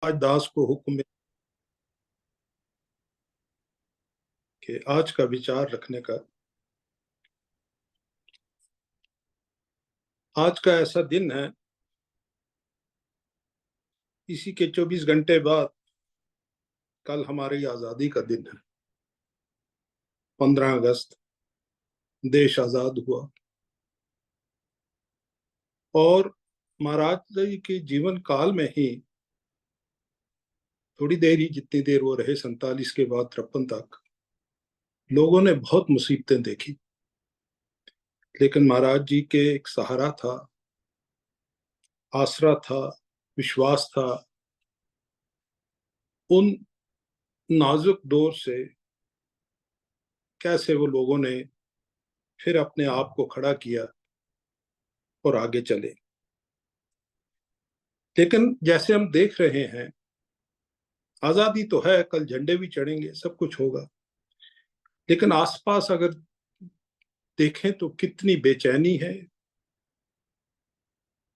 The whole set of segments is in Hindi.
आज दास को हुक्म है कि आज का विचार रखने का। आज का ऐसा दिन है, इसी के 24 घंटे बाद कल हमारी आजादी का दिन है। 15 अगस्त देश आजाद हुआ और महाराज जी के जीवन काल में ही थोड़ी देर ही, जितनी देर वो रहे 47 के बाद 53 तक, लोगों ने बहुत मुसीबतें देखी। लेकिन महाराज जी के एक सहारा था, आसरा था, विश्वास था। उन नाजुक दौर से कैसे वो लोगों ने फिर अपने आप को खड़ा किया और आगे चले। लेकिन जैसे हम देख रहे हैं, आजादी तो है, कल झंडे भी चढ़ेंगे, सब कुछ होगा, लेकिन आसपास अगर देखें तो कितनी बेचैनी है,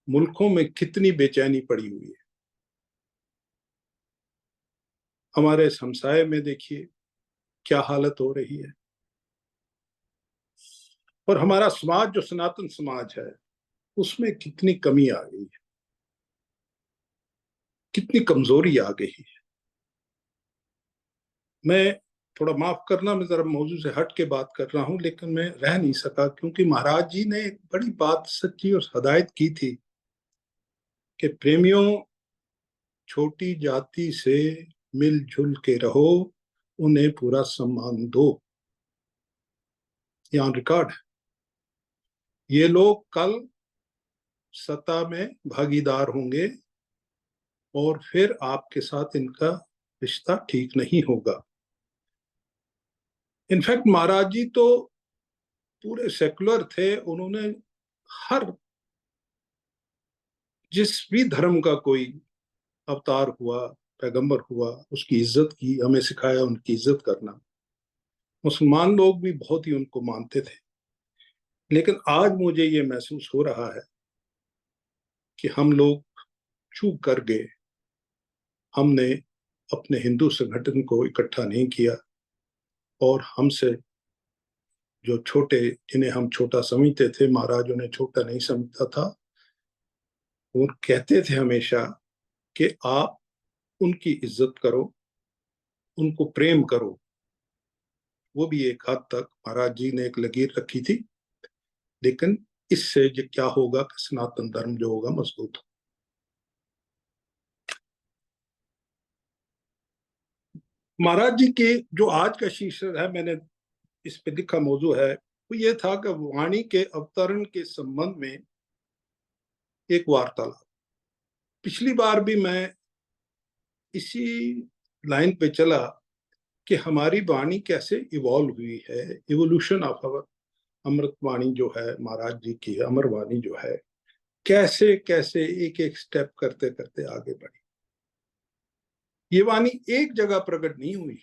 मुल्कों में कितनी बेचैनी पड़ी हुई है। हमारे हमसाये में देखिए क्या हालत हो रही है, और हमारा समाज जो सनातन समाज है उसमें कितनी कमी आ गई है, कितनी कमजोरी आ गई है। मैं थोड़ा माफ करना, मैं जरा मौजू से हट के बात कर रहा हूं, लेकिन मैं रह नहीं सका, क्योंकि महाराज जी ने एक बड़ी बात सच्ची और हदायत की थी कि प्रेमियों, छोटी जाति से मिलजुल के रहो, उन्हें पूरा सम्मान दो। यहाँ रिकॉर्ड है। ये लोग कल सत्ता में भागीदार होंगे और फिर आपके साथ इनका रिश्ता ठीक नहीं होगा। इनफैक्ट महाराज जी तो पूरे सेकुलर थे। उन्होंने हर, जिस भी धर्म का कोई अवतार हुआ, पैगंबर हुआ, उसकी इज्जत की, हमें सिखाया उनकी इज्जत करना। मुसलमान लोग भी बहुत ही उनको मानते थे। लेकिन आज मुझे ये महसूस हो रहा है कि हम लोग चूक कर गए। हमने अपने हिंदू संगठन को इकट्ठा नहीं किया, और हमसे जो छोटे, जिन्हें हम छोटा समझते थे, महाराज उन्हें छोटा नहीं समझता था। वो कहते थे हमेशा कि आप उनकी इज्जत करो, उनको प्रेम करो। वो भी एक हद तक महाराज जी ने एक लकीर रखी थी, लेकिन इससे जो क्या होगा कि सनातन धर्म जो होगा मजबूत हो। महाराज जी के जो आज का शीर्षक है, मैंने इस पे लिखा मौजू है, वो ये था कि वाणी के अवतरण के संबंध में एक वार्तालाप। पिछली बार भी मैं इसी लाइन पे चला कि हमारी वाणी कैसे इवॉल्व हुई है, इवोल्यूशन ऑफ अवर अमृत वाणी जो है, महाराज जी की अमर वाणी जो है, कैसे कैसे एक एक स्टेप करते करते आगे बढ़ी। ये वाणी एक जगह प्रकट नहीं हुई।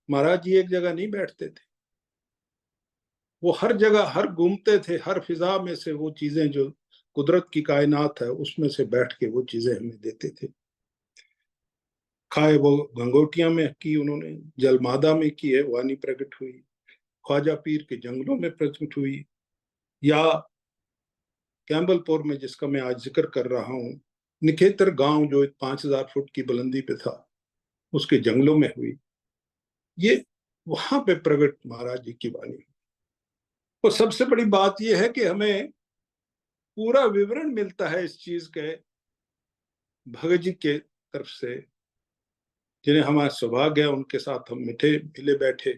महाराज जी एक जगह नहीं बैठते थे, वो हर जगह, हर घूमते थे, हर फिजा में से वो चीजें जो कुदरत की कायनात है उसमें से बैठ के वो चीजें हमें देते थे। खाए वो गंगोटिया में की उन्होंने, जलमादा में की है वाणी प्रकट हुई, ख्वाजा पीर के जंगलों में प्रकट हुई, या कैम्बलपुर में जिसका मैं आज जिक्र कर रहा हूँ, निकेतर गांव जो 5,000 फुट की बुलंदी पे था, उसके जंगलों में हुई। ये वहां पे प्रकट महाराज जी की वाणी। और सबसे बड़ी बात यह है कि हमें पूरा विवरण मिलता है इस चीज के भगत जी के तरफ से, जिन्हें हमारा सौभाग्य है उनके साथ हम मिठे मिले बैठे,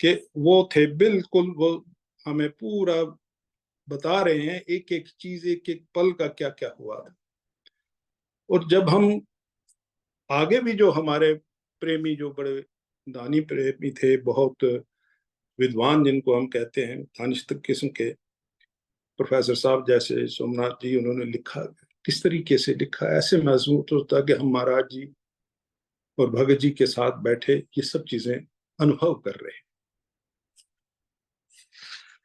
कि वो थे बिल्कुल, वो हमें पूरा बता रहे हैं एक एक चीज, एक एक पल का क्या क्या हुआ था। और जब हम आगे भी, जो हमारे प्रेमी, जो बड़े दानी प्रेमी थे, बहुत विद्वान जिनको हम कहते हैं, दानिश किस्म के प्रोफेसर साहब जैसे सोमनाथ जी, उन्होंने लिखा, किस तरीके से लिखा, ऐसे महसूस होता कि हम महाराज जी और भगत जी के साथ बैठे ये सब चीजें अनुभव कर रहे हैं।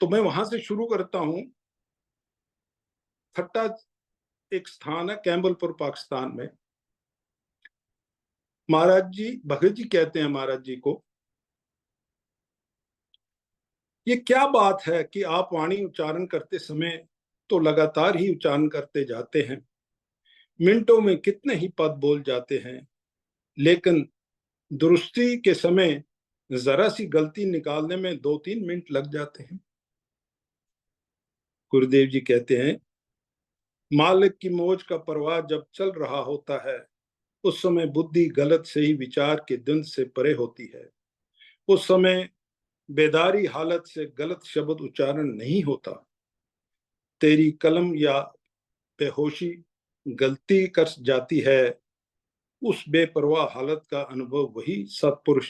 तो मैं वहां से शुरू करता हूं। थट्टा एक स्थान है कैम्बलपुर पाकिस्तान में, महाराज जी, भगत जी कहते हैं महाराज जी को, ये क्या बात है कि आप वाणी उच्चारण करते समय तो लगातार ही उच्चारण करते जाते हैं, मिनटों में कितने ही पद बोल जाते हैं, लेकिन दुरुस्ती के समय जरा सी गलती निकालने में 2-3 मिनट लग जाते हैं। गुरुदेव जी कहते हैं, मालिक की मौज का प्रवाह जब चल रहा होता है, उस समय बुद्धि गलत सही विचार के द्वंद से परे होती है। उस समय बेदारी हालत से गलत शब्द उच्चारण नहीं होता। तेरी कलम या बेहोशी गलती कर जाती है, उस बेपरवाह हालत का अनुभव वही सत्पुरुष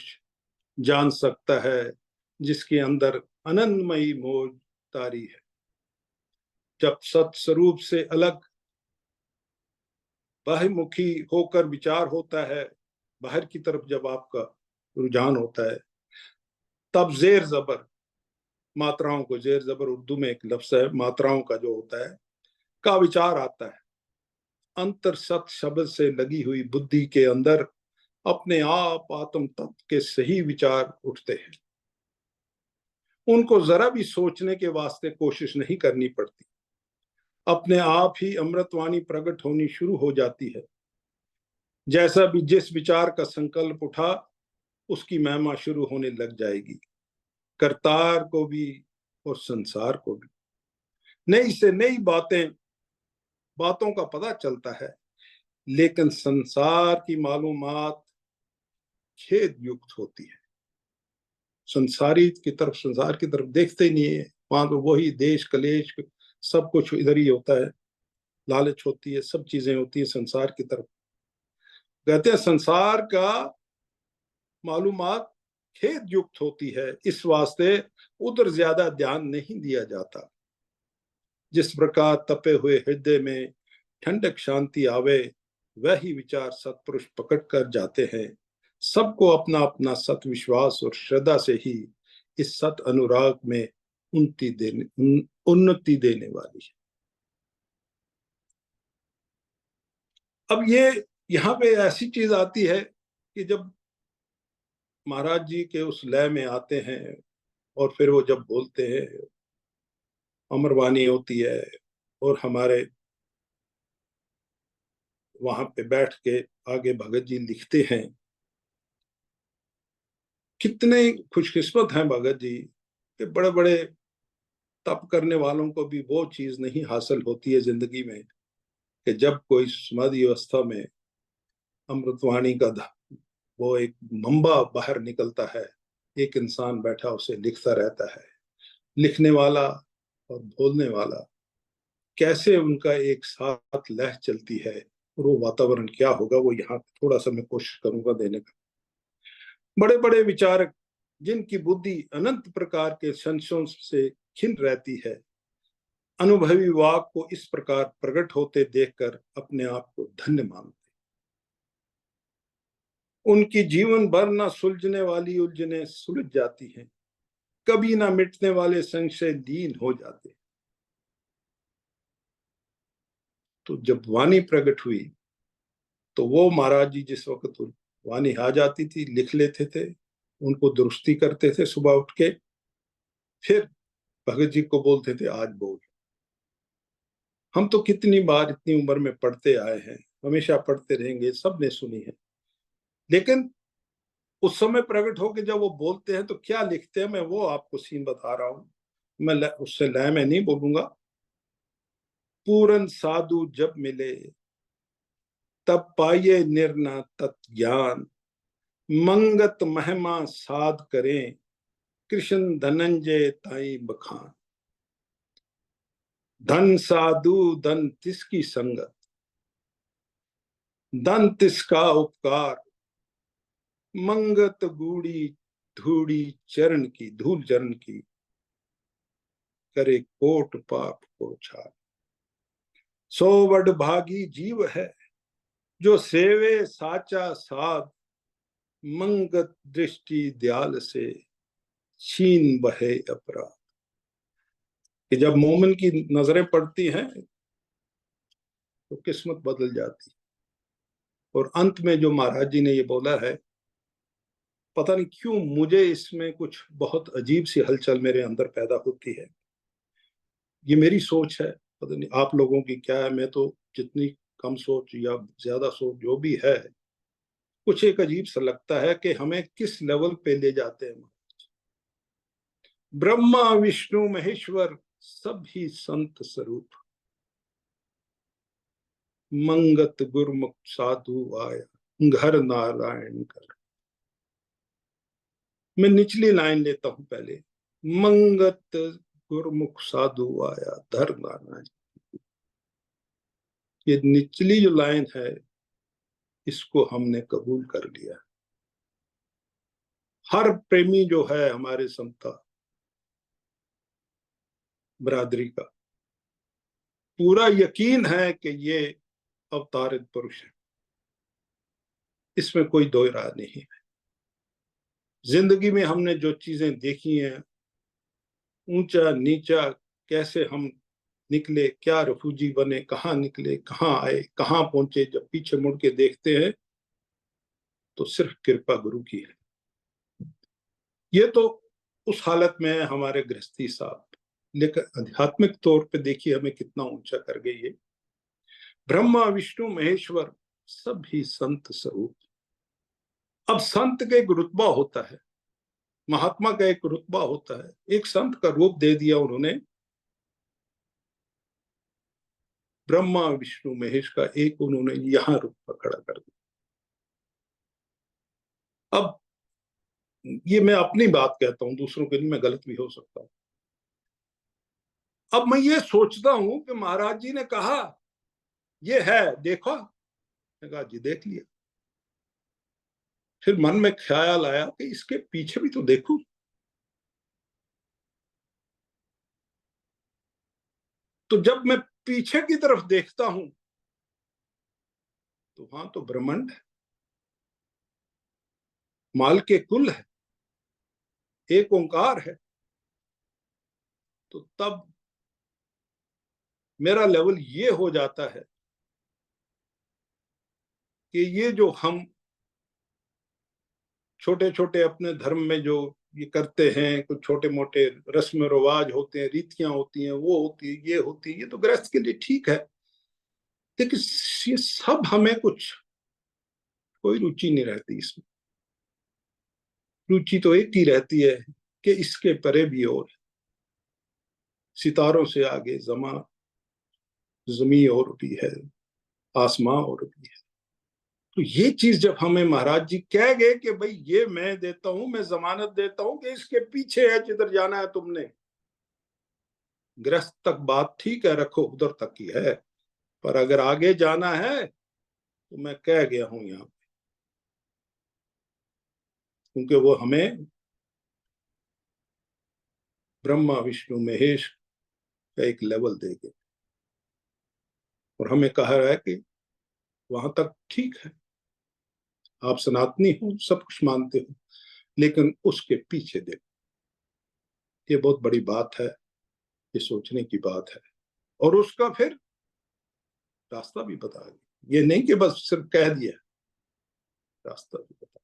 जान सकता है जिसके अंदर अनंतमयी मौज तारी है। जब सत्स्वरूप से अलग बाह्यमुखी होकर विचार होता है, बाहर की तरफ जब आपका रुझान होता है, तब जेर जबर, मात्राओं को जेर जबर उर्दू में एक लफ्ज है, मात्राओं का जो होता है, का विचार आता है। अंतर सत शब्द से लगी हुई बुद्धि के अंदर अपने आप आत्म तत्व के सही विचार उठते हैं। उनको जरा भी सोचने के वास्ते कोशिश नहीं करनी पड़ती, अपने आप ही अमृतवाणी प्रकट होनी शुरू हो जाती है। जैसा भी जिस विचार का संकल्प उठा, उसकी महिमा शुरू होने लग जाएगी, करतार को भी और संसार को भी। नई से नई बातों का पता चलता है, लेकिन संसार की मालूमात खेद युक्त होती है। संसार की तरफ देखते ही नहीं है, वहां तो वही देश कलेश सब कुछ इधर ही होता है, लालच होती है, सब चीजें होती है संसार की तरफ। कहते हैं संसार का मालूमात खेद युक्त होती है, इस वास्ते उधर ज्यादा ध्यान नहीं दिया जाता। जिस प्रकार तपे हुए हृदय में ठंडक शांति आवे, वही विचार सत्पुरुष पकड़ कर जाते हैं। सबको अपना अपना सत विश्वास और श्रद्धा से ही इस सत अनुराग में उन्नति देने वाली है। अब ये यहाँ पे ऐसी चीज आती है कि जब महाराज जी के उस लय में आते हैं और फिर वो जब बोलते हैं, अमरवाणी होती है, और हमारे वहां पे बैठ के आगे भगत जी लिखते हैं। कितने खुशकिस्मत हैं भगत जी कि बड़े बड़े तप करने वालों को भी वो चीज नहीं हासिल होती है जिंदगी में कि जब कोई समाधि अवस्था में अमृतवाणी का वो एक मंबा बाहर निकलता है, एक इंसान बैठा उसे लिखता रहता है। लिखने वाला और बोलने वाला कैसे उनका एक साथ लह चलती है, और वो वातावरण क्या होगा, वो यहाँ थोड़ा सा मैं कोशिश करूंगा देने का। बड़े बड़े विचारक जिनकी बुद्धि अनंत प्रकार के संशयों से खिन रहती है, अनुभवी वाक को इस प्रकार प्रकट होते देखकर अपने आप को धन्य मानते। उनकी जीवन भर न सुलझने वाली उलझने सुलझ जाती हैं, कभी ना मिटने वाले संशय लीन हो जाते। तो जब वाणी प्रकट हुई, तो वो महाराज जी जिस वक्त वाणी आ जाती थी, लिख लेते थे, उनको दुरुस्ती करते थे सुबह उठ के, फिर भगत जी को बोलते थे आज बोल। हम तो कितनी बार इतनी उम्र में पढ़ते आए हैं, हमेशा पढ़ते रहेंगे, सबने सुनी है, लेकिन उस समय प्रकट होकर जब वो बोलते हैं तो क्या लिखते हैं, मैं वो आपको सीन बता रहा हूं। मैं उससे लय में नहीं बोलूंगा। पूरन साधु जब मिले, तब पाइये निर्ना तत्ज्ञान, मंगत महिमा साध करें, कृष्ण धनंजय ताई बखान। धन साधु धन तिसकी संगत, धन तिसका उपकार, मंगत गूढ़ी धूड़ी चरण की, धूल चरण की, करे कोट पाप को छाड़। सो वड भागी जीव है, जो सेवे साचा साध, मंगत दृष्टि दयाल से छीन बहे अपराध। कि जब मोमिन की नजरें पड़ती हैं तो किस्मत बदल जाती। और अंत में जो महाराज जी ने ये बोला है, पता नहीं क्यों मुझे इसमें कुछ बहुत अजीब सी हलचल मेरे अंदर पैदा होती है। ये मेरी सोच है, पता नहीं आप लोगों की क्या है। मैं तो जितनी कम सोच या ज्यादा सोच जो भी है, कुछ एक अजीब सा लगता है कि हमें किस लेवल पे ले जाते हैं। ब्रह्मा विष्णु महेश्वर सभी संत स्वरूप, मंगत गुरमुख साधु आया, घर नारायण कर। मैं निचली लाइन लेता हूं पहले, मंगत गुरमुख साधु आया, धर नारायण। ये निचली जो लाइन है, इसको हमने कबूल कर लिया। हर प्रेमी जो है हमारे संता बरादरी का, पूरा यकीन है कि ये अवतारित पुरुष है, इसमें कोई दो राय नहीं है। जिंदगी में हमने जो चीजें देखी हैं, ऊंचा नीचा, कैसे हम निकले, क्या रफूजी बने, कहाँ निकले, कहाँ आए, कहाँ पहुंचे, जब पीछे मुड़ के देखते हैं तो सिर्फ कृपा गुरु की है। ये तो उस हालत में है हमारे गृहस्थी साहब, लेकिन आध्यात्मिक तौर पे देखिए हमें कितना ऊंचा कर गई है। ब्रह्मा विष्णु महेश्वर सभी संत स्वरूप। अब संत का एक रुतबा होता है, महात्मा का एक रुतबा होता है, एक संत का रूप दे दिया उन्होंने। ब्रह्मा विष्णु महेश का एक उन्होंने यहां रुतबा खड़ा कर दिया। अब ये मैं अपनी बात कहता हूं, दूसरों के लिए मैं गलत भी हो सकता हूं। अब मैं ये सोचता हूं कि महाराज जी ने कहा ये है देखो, मैं कहा जी देख लिया। फिर मन में ख्याल आया कि इसके पीछे भी तो देखूं। तो जब मैं पीछे की तरफ देखता हूं तो वहां तो ब्रह्मांड है, माल के कुल है, एक ओंकार है। तो तब मेरा लेवल ये हो जाता है कि ये जो हम छोटे छोटे अपने धर्म में जो ये करते हैं, कुछ छोटे मोटे रस्म रिवाज होते हैं, रीतियां होती हैं, वो होती है, ये होती है, ये तो गृहस्थ के लिए ठीक है, लेकिन ये सब हमें कुछ कोई रुचि नहीं रहती इसमें। रुचि तो एक ही रहती है कि इसके परे भी और सितारों से आगे जमी और भी है, आसमां और भी है। तो ये चीज जब हमें महाराज जी कह गए कि भाई ये मैं देता हूं, मैं जमानत देता हूं कि इसके पीछे है जिधर जाना है तुमने। गृहस्थ तक बात ठीक है, रखो उधर तक ही है, पर अगर आगे जाना है तो मैं कह गया हूं यहाँ पे, क्योंकि वो हमें ब्रह्मा विष्णु महेश का एक लेवल देंगे और हमें कहा है कि वहां तक ठीक है, आप सनातनी हो, सब कुछ मानते हो, लेकिन उसके पीछे देखो। ये बहुत बड़ी बात है, ये सोचने की बात है। और उसका फिर रास्ता भी बता दिया, ये नहीं कि बस सिर्फ कह दिया, रास्ता भी बता।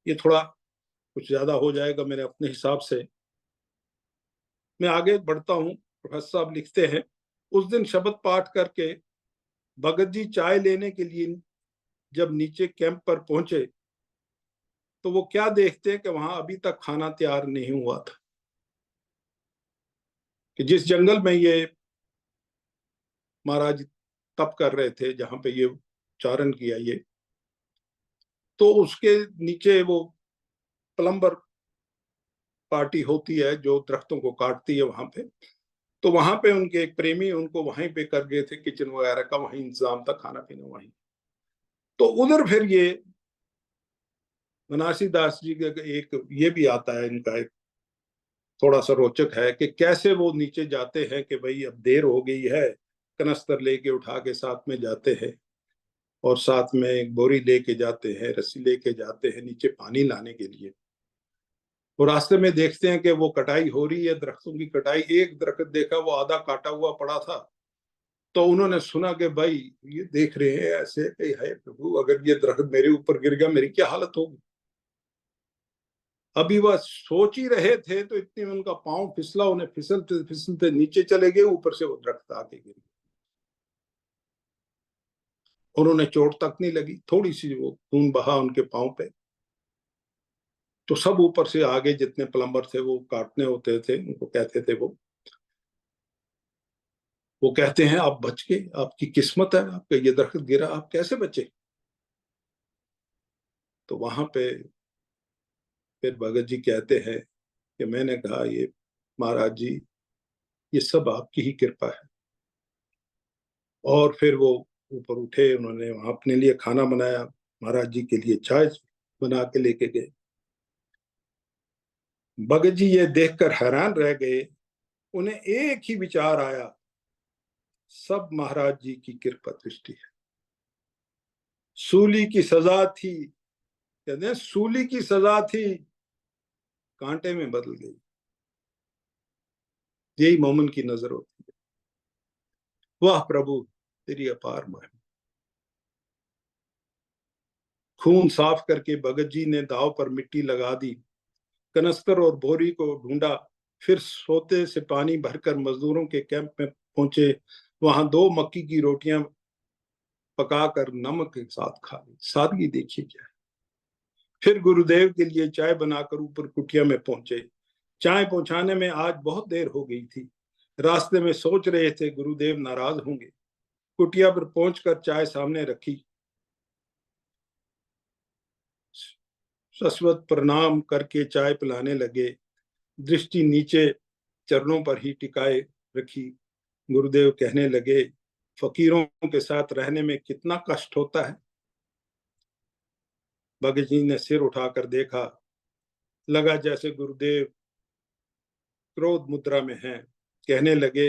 ये थोड़ा कुछ ज्यादा हो जाएगा मेरे अपने हिसाब से, मैं आगे बढ़ता हूँ। प्रोफेसर साहब लिखते हैं, उस दिन शब्द पाठ करके भगत जी चाय लेने के लिए जब नीचे कैंप पर पहुंचे तो वो क्या देखते हैं कि वहां अभी तक खाना तैयार नहीं हुआ था। कि जिस जंगल में ये महाराज तप कर रहे थे, जहां पे ये उच्चारण किया ये, तो उसके नीचे वो प्लम्बर पार्टी होती है जो दरख्तों को काटती है वहां पे। तो वहां पे उनके एक प्रेमी उनको वहीं पे कर गए थे, किचन वगैरह का वहीं इंतजाम था, खाना पीना वहीं। तो उधर फिर ये मनासी दास जी का एक ये भी आता है, इनका एक थोड़ा सा रोचक है कि कैसे वो नीचे जाते हैं कि भाई अब देर हो गई है, कनस्तर लेके उठा के साथ में जाते हैं और साथ में एक बोरी लेके जाते हैं, रस्सी लेके जाते हैं नीचे पानी लाने के लिए। वो रास्ते में देखते हैं कि वो कटाई हो रही है, दरख्तों की कटाई। एक दरख्त देखा वो आधा काटा हुआ पड़ा था, तो उन्होंने सुना कि भाई ये देख रहे हैं ऐसे कि है प्रभु, अगर ये दरख्त मेरे ऊपर गिर गया मेरी क्या हालत होगी। अभी वह सोच ही रहे थे तो इतने में उनका पांव फिसला, उन्हें फिसलते फिसलते नीचे चले गए, ऊपर से वो दरख्त आके गिर गया। उन्होंने चोट तक नहीं लगी, थोड़ी सी वो खून बहा उनके पांव पे। तो सब ऊपर से आगे जितने प्लम्बर थे वो काटने होते थे, उनको कहते थे वो कहते हैं आप बच गए, आपकी किस्मत है, आपका ये दरख्त गिरा, आप कैसे बचे। तो वहां पे फिर भगत जी कहते हैं कि मैंने कहा ये महाराज जी, ये सब आपकी ही कृपा है। और फिर वो ऊपर उठे, उन्होंने वहां अपने लिए खाना बनाया, महाराज जी के लिए चाय बना के लेके गए। भगत जी ये देखकर हैरान रह गए, उन्हें एक ही विचार आया, सब महाराज जी की कृपा दृष्टि है। सूली की सजा थी, कहते हैं सूली की सजा थी, कांटे में बदल गई। यही मोमिन की नजर होती है। वाह प्रभु तेरी अपार महिमा। खून साफ करके भगत जी ने दाव पर मिट्टी लगा दी, कनस्तर और बोरी को ढूंढा, फिर सोते से पानी भरकर मजदूरों के कैंप में पहुंचे। वहां 2 मक्की की रोटियां पकाकर नमक के साथ खा ली। सादगी देखिए क्या है। फिर गुरुदेव के लिए चाय बनाकर ऊपर कुटिया में पहुंचे। चाय पहुंचाने में आज बहुत देर हो गई थी। रास्ते में सोच रहे थे गुरुदेव नाराज होंगे। कुटिया पर पहुंचकर चाय सामने रखी, सस्वत प्रणाम करके चाय पिलाने लगे। दृष्टि नीचे चरणों पर ही टिकाए रखी। गुरुदेव कहने लगे, फकीरों के साथ रहने में कितना कष्ट होता है। भगत जी ने सिर उठाकर देखा, लगा जैसे गुरुदेव क्रोध मुद्रा में हैं। कहने लगे,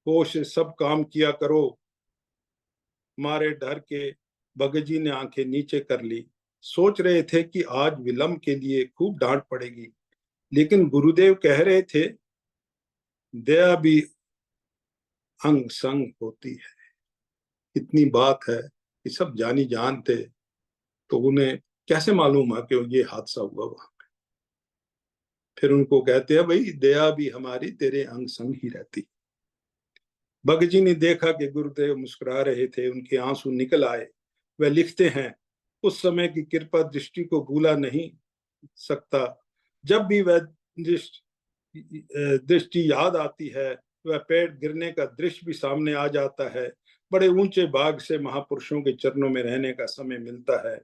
होश से सब काम किया करो। मारे डर के भगत जी ने आंखें नीचे कर ली। सोच रहे थे कि आज विलंब के लिए खूब डांट पड़ेगी, लेकिन गुरुदेव कह रहे थे, दया भी अंग संग होती है। इतनी बात है कि सब जानी जानते, तो उन्हें कैसे मालूम है कि ये हादसा हुआ वहां। फिर उनको कहते हैं, भाई दया भी हमारी तेरे अंग संग ही रहती। भगत जी ने देखा कि गुरुदेव मुस्कुरा रहे थे, उनके आंसू निकल आए। वह लिखते हैं, उस समय की कृपा दृष्टि को भूला नहीं सकता। जब भी वह दृष्टि याद आती है, वह पेड़ गिरने का दृश्य भी सामने आ जाता है। बड़े ऊंचे भाग से महापुरुषों के चरणों में रहने का समय मिलता है।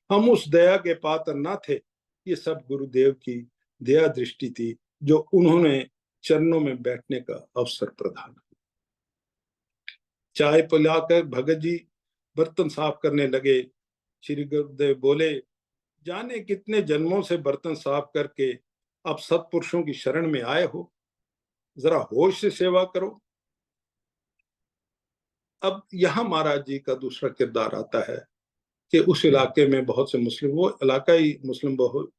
हम उस दया के पात्र न थे। ये सब गुरुदेव की दया दृष्टि थी, जो उन्होंने चरणों में बैठने का अवसर प्रदान। चाय पिलाकर भगत जी बर्तन साफ करने लगे। श्री गुरुदेव बोले, जाने कितने जन्मों से बर्तन साफ करके अब सत्पुरुषों की शरण में आए हो, जरा होश से सेवा करो। अब यहाँ महाराज जी का दूसरा किरदार आता है कि उस इलाके में बहुत से मुस्लिम, वो इलाका ही मुस्लिम बहुत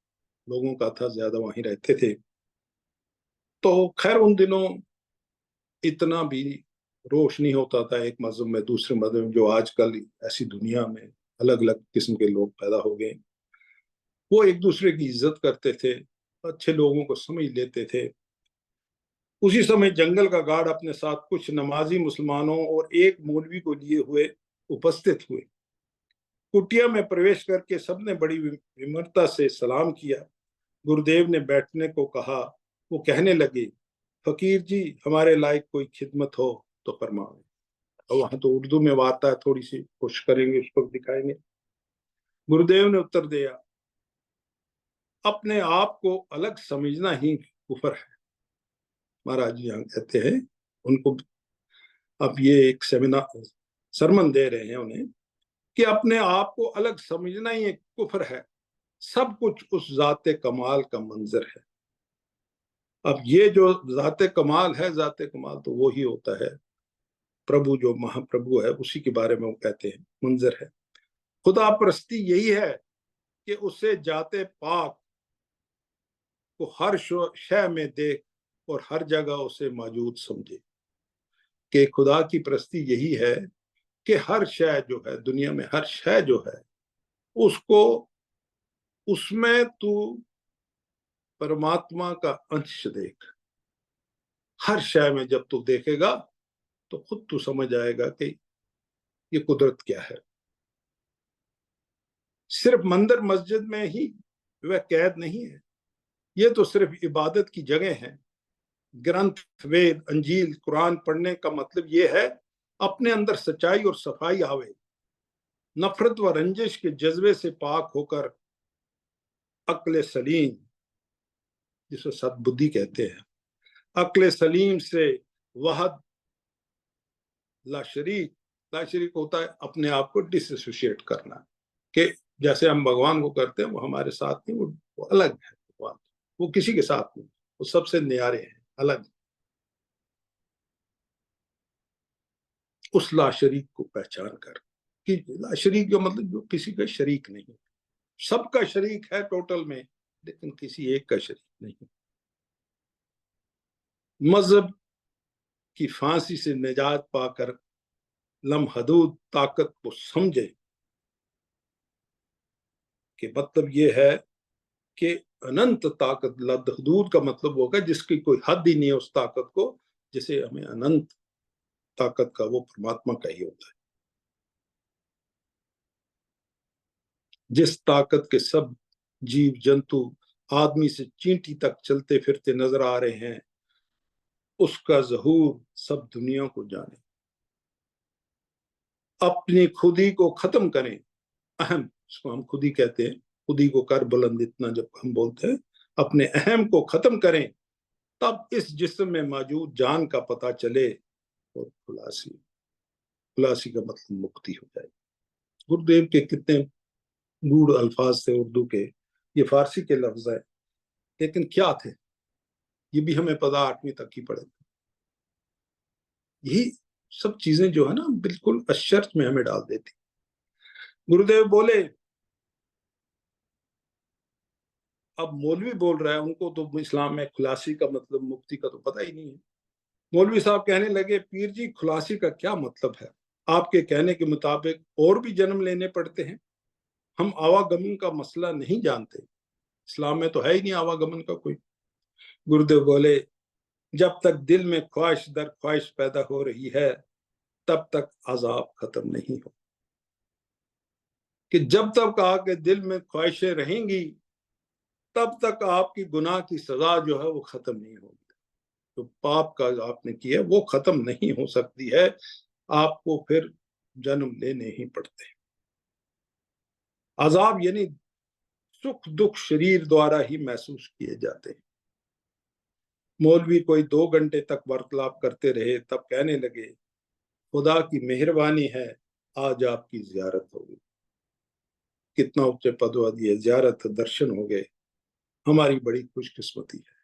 लोगों का था, ज्यादा वहीं रहते थे। तो खैर उन दिनों इतना भी रोष नहीं होता था एक मजहब में दूसरे मजहब में, जो आजकल ऐसी दुनिया में अलग अलग किस्म के लोग पैदा हो गए। वो एक दूसरे की इज्जत करते थे, अच्छे लोगों को समझ लेते थे। उसी समय जंगल का गार्ड अपने साथ कुछ नमाजी मुसलमानों और एक मौलवी को लिए हुए उपस्थित हुए। कुटिया में प्रवेश करके सबने बड़ी विनम्रता से सलाम किया। गुरुदेव ने बैठने को कहा। वो कहने लगे, फकीर जी हमारे लायक कोई खिदमत हो तो फरमाओ। और वहां तो उर्दू में वार्ता है, थोड़ी सी कोशिश करेंगे, उसको दिखाएंगे। गुरुदेव ने उत्तर दिया, अपने आप को अलग समझना ही कुफर है। महाराज जी यहाँ कहते हैं उनको, अब ये एक सेमिनार सरमन दे रहे हैं उन्हें, कि अपने आप को अलग समझना ही एक कुफर है। सब कुछ उस जाते कमाल का मंजर है। अब ये जो जाते कमाल है, जाते कमाल तो वो ही होता है, प्रभु जो महाप्रभु है उसी के बारे में वो कहते हैं मंजर है। खुदा परस्ती यही है कि उसे जाते पाक को हर शय में देख और हर जगह उसे मौजूद समझे। कि खुदा की प्रस्ती यही है कि हर शय जो है दुनिया में, हर शय जो है उसको, उसमें तू परमात्मा का अंश देख। हर शय में जब तू देखेगा तो खुद तू समझ आएगा कि ये कुदरत क्या है। सिर्फ मंदिर मस्जिद में ही वह कैद नहीं है, ये तो सिर्फ इबादत की जगह है। ग्रंथ, वेद, अंजील, कुरान पढ़ने का मतलब ये है अपने अंदर सच्चाई और सफाई आवे, नफरत व रंजिश के जज्बे से पाक होकर अक्ल सलीम, जिसे सद्बुद्धि कहते हैं, अक्ल सलीम से वहद लाशरीक, लाशरीक होता है अपने आप को डिसएसोसिएट करना, कि जैसे हम भगवान को करते हैं वो हमारे साथ नहीं, वो अलग है भगवान, वो किसी के साथ नहीं, वो सबसे न्यारे हैं, अलग। उस लाशरीक को पहचान कर, कि लाशरीक जो मतलब जो किसी का शरीक नहीं, सबका शरीक है टोटल में, लेकिन किसी एक का शरीक नहीं। मजहब की फांसी से निजात पाकर लम्हदूद ताकत को समझे, कि मतलब ये है कि अनंत ताकत, लदहदूद का मतलब होगा जिसकी कोई हद ही नहीं है उस ताकत को, जिसे हमें अनंत ताकत का वो परमात्मा का ही होता है। जिस ताकत के सब जीव जंतु आदमी से चींटी तक चलते फिरते नजर आ रहे हैं, उसका ज़हूर सब दुनिया को जाने। अपनी खुदी को खत्म करें, अहम, इसको हम खुदी कहते हैं, खुदी को कर बुलंद, इतना जब हम बोलते हैं अपने अहम को खत्म करें, तब इस जिस्म में मौजूद जान का पता चले और खुलासी, खुलासी का मतलब मुक्ति हो जाए। गुरुदेव के कितने गूढ़ अल्फाज थे उर्दू के, ये फारसी के लफ्ज है, लेकिन क्या थे ये भी हमें पता 8वीं तक ही पढ़े। यही सब चीजें जो है ना बिल्कुल अशर्त में हमें डाल देती। गुरुदेव बोले, अब मौलवी बोल रहा है, उनको तो इस्लाम में खुलासी का मतलब मुक्ति का तो पता ही नहीं है। मौलवी साहब कहने लगे, पीर जी खुलासी का क्या मतलब है? आपके कहने के मुताबिक और भी जन्म लेने पड़ते हैं, हम आवागमन का मसला नहीं जानते, इस्लाम में तो है ही नहीं आवागमन का कोई। गुरुदेव बोले, जब तक दिल में ख्वाहिश दर ख्वाहिश पैदा हो रही है तब तक अजाब खत्म नहीं हो, कि जब तक आपके दिल में ख्वाहिशें रहेंगी तब तक आपकी गुनाह की सजा जो है वो खत्म नहीं होगी। तो पाप का आपने किया वो खत्म नहीं हो सकती है, आपको फिर जन्म लेने ही पड़ते हैं। अजाब यानी सुख दुख शरीर द्वारा ही महसूस किए जाते हैं। मौलवी कोई 2 घंटे तक वार्तालाप करते रहे, तब कहने लगे, खुदा की मेहरबानी है आज आपकी जियारत होगी। कितना उच्च पद दिए, जियारत दर्शन हो गए, हमारी बड़ी खुशकिस्मती है।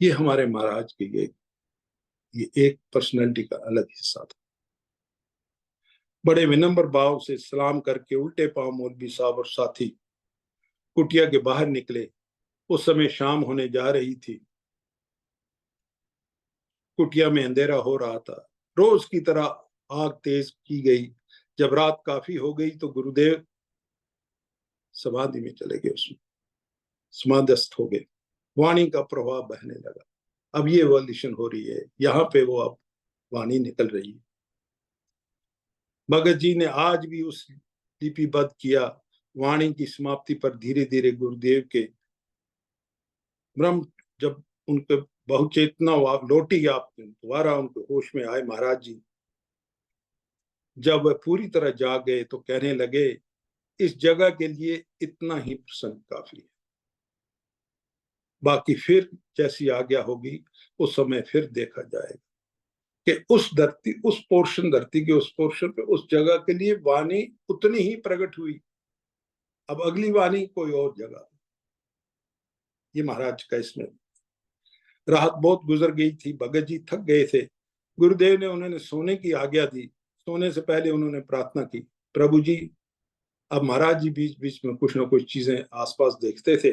ये हमारे महाराज के ये एक पर्सनैलिटी का अलग हिस्सा था। बड़े विनम्र भाव से सलाम करके उल्टे पांव मौलवी साहब और साथी कुटिया के बाहर निकले। उस समय शाम होने जा रही थी, कुटिया में अंधेरा हो रहा था। रोज की तरह आग तेज की गई। जब रात काफी हो गई तो गुरुदेव समाधि में चले गए, उसमें समाधस्थ हो गए। वाणी का प्रवाह बहने लगा। अब ये वॉल्यूशन हो रही है, यहाँ पे वो अब वाणी निकल रही है। भगत जी ने आज भी उस लिपिबद्ध किया। वाणी की समाप्ति पर धीरे धीरे गुरुदेव के ब्रह्म, जब उनके बहुचेतना लौटी, आप दोबारा उनके होश में आए महाराज जी, जब वह पूरी तरह जाग गए तो कहने लगे, इस जगह के लिए इतना ही प्रसंग काफी है, बाकी फिर जैसी आज्ञा होगी उस समय फिर देखा जाएगा। कि उस धरती, उस पोर्शन, धरती के उस पोर्शन पे, उस जगह के लिए वाणी उतनी ही प्रकट हुई। अब अगली वाणी कोई और जगह। ये महाराज का इसमें राहत बहुत गुजर गई थी। भगत जी थक गए थे। गुरुदेव ने उन्होंने सोने की आज्ञा दी। सोने से पहले उन्होंने प्रार्थना की, प्रभु जी। अब महाराज जी बीच बीच में कुछ ना कुछ चीजें आसपास देखते थे।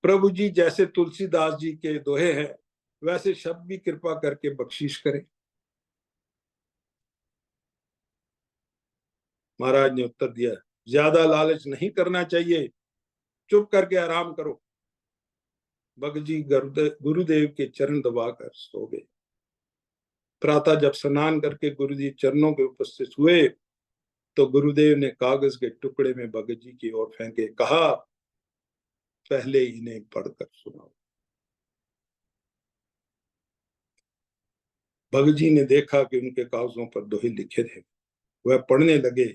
प्रभु जी जैसे तुलसीदास जी के दोहे हैं, वैसे शब्द भी कृपा करके बख्शिश करें। महाराज ने उत्तर दिया, ज्यादा लालच नहीं करना चाहिए, चुप करके आराम करो। भगत जी गुरुदेव के चरण दबाकर सो गए। प्रातः जब स्नान करके गुरु जी चरणों के उपस्थित हुए तो गुरुदेव ने कागज के टुकड़े में भगत जी की ओर फेंके, कहा, पहले इन्हें पढ़कर सुनाओ। भगत जी ने देखा कि उनके कागजों पर दोहे लिखे थे। वह पढ़ने लगे।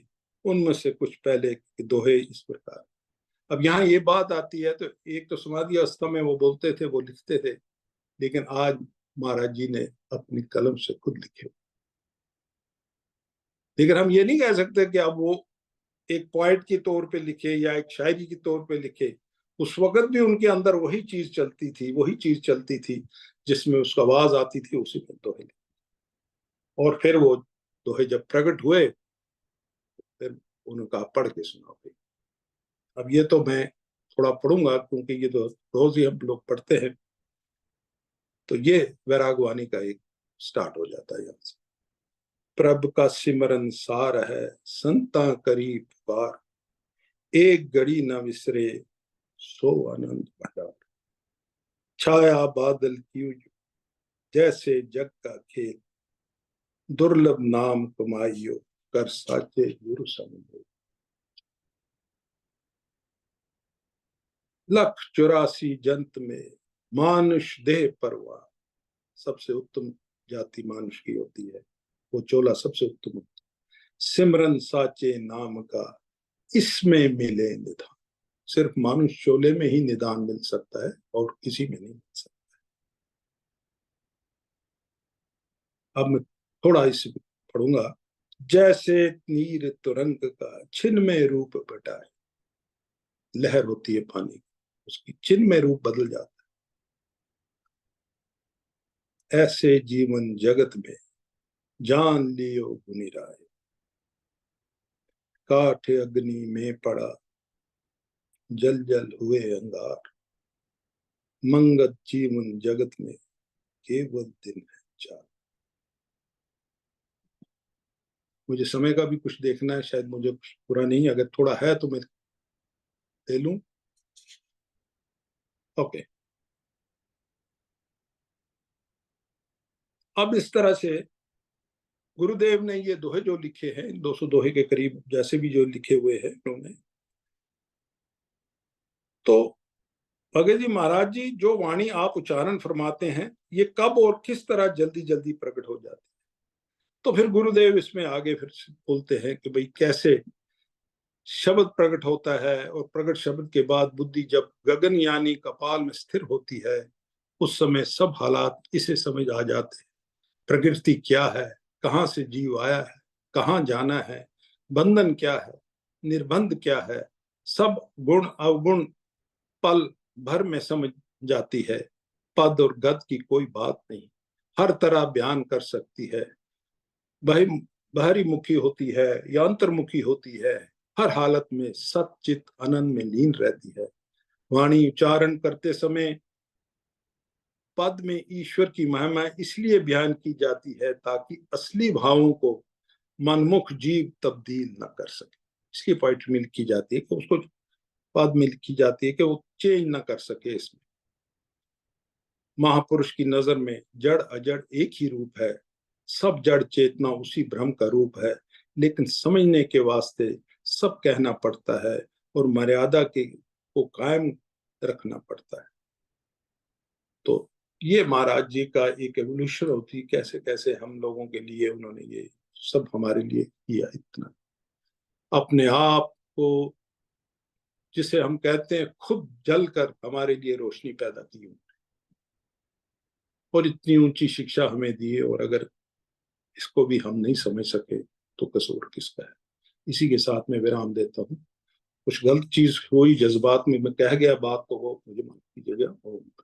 उनमें से कुछ पहले के दोहे इस प्रकार। अब यहाँ ये बात आती है, तो एक तो समाधि अवस्था में वो बोलते थे, वो लिखते थे, लेकिन आज महाराज जी ने अपनी कलम से खुद लिखे। लेकिन हम ये नहीं कह सकते कि अब वो एक पोएट के तौर पे लिखे या एक शायरी के तौर पे लिखे। उस वक्त भी उनके अंदर वही चीज चलती थी, वही चीज चलती थी जिसमें उसका आवाज आती थी, उसी में दोहे। और फिर वो दोहे जब प्रकट हुए, फिर उनका पढ़ के सुना। अब ये तो मैं थोड़ा पढ़ूंगा क्योंकि ये तो रोज ही हम लोग पढ़ते हैं, तो ये वैरागवाणी का एक स्टार्ट हो जाता है यहाँ से। प्रभ का सिमरन सार है, संता करी पुकार, एक घड़ी न विसरे सो आनंद भंडार। छाया बादल की जैसे जग का खेल, दुर्लभ नाम कमाइयो, कर साचे गुरु समुझो। लख 84 जंत में मानुष देह परवा, सबसे उत्तम जाति मानुष की होती है, वो चोला सबसे उत्तम। सिमरन साचे नाम का, इसमें मिले निधान। सिर्फ मानुष चोले में ही निदान मिल सकता है और किसी में नहीं मिल सकता। अब मैं थोड़ा इसे पढ़ूंगा। जैसे नीर तुरंग का छिन में रूप बटाए, लहर होती है पानी, उसकी छिन में रूप बदल जाता है। ऐसे जीवन जगत में जान लियो गुनी राय, काठ अग्नि में पड़ा जल जल हुए अंगार। मंगत जीवन जगत में केवल दिन है चार। मुझे समय का भी कुछ देखना है, शायद मुझे कुछ पूरा नहीं, अगर थोड़ा है तो मैं ले लूं। ओके। अब इस तरह से गुरुदेव ने ये दोहे जो लिखे हैं, 200 दोहे के करीब जैसे भी जो लिखे हुए हैं उन्होंने, तो भगत जी महाराज जी जो वाणी आप उच्चारण फरमाते हैं, ये कब और किस तरह जल्दी जल्दी प्रकट हो जाती है। तो फिर गुरुदेव इसमें आगे फिर बोलते हैं कि भाई कैसे शब्द प्रकट होता है, और प्रकट शब्द के बाद बुद्धि जब गगन यानी कपाल में स्थिर होती है, उस समय सब हालात इसे समझ आ जाते हैं। प्रकृति क्या है, कहाँ से जीव आया है, कहाँ जाना है, बंधन क्या है, निर्बंध क्या है, सब गुण अवगुण पल भर में समझ जाती है। पद और गद की कोई बात नहीं, हर तरह बयान कर सकती है। बाहरी मुखी होती है या अंतर्मुखी होती है, हर हालत में सचित आनंद में लीन रहती है। वाणी उच्चारण करते समय पद में ईश्वर की महिमा इसलिए बयान की जाती है ताकि असली भावों को मनमुख जीव तब्दील न कर सके। इसकी पॉइंट में लिखी जाती है कि उसको पद में लिखी जाती है कि वो चेंज न कर सके। इसमें महापुरुष की नजर में जड़ अजड़ एक ही रूप है, सब जड़ चेतना उसी ब्रह्म का रूप है, लेकिन समझने के वास्ते सब कहना पड़ता है और मर्यादा के को कायम रखना पड़ता है। तो ये महाराज जी का एक एवोल्यूशन होती, कैसे कैसे हम लोगों के लिए उन्होंने ये सब हमारे लिए किया। इतना अपने आप को, जिसे हम कहते हैं खुद जल कर हमारे लिए रोशनी पैदा की, और इतनी ऊंची शिक्षा हमें दी, और अगर इसको भी हम नहीं समझ सके तो कसूर किसका है। इसी के साथ मैं विराम देता हूँ। कुछ गलत चीज हुई, जज्बात में मैं कह गया बात, तो वो मुझे माफ कीजिएगा।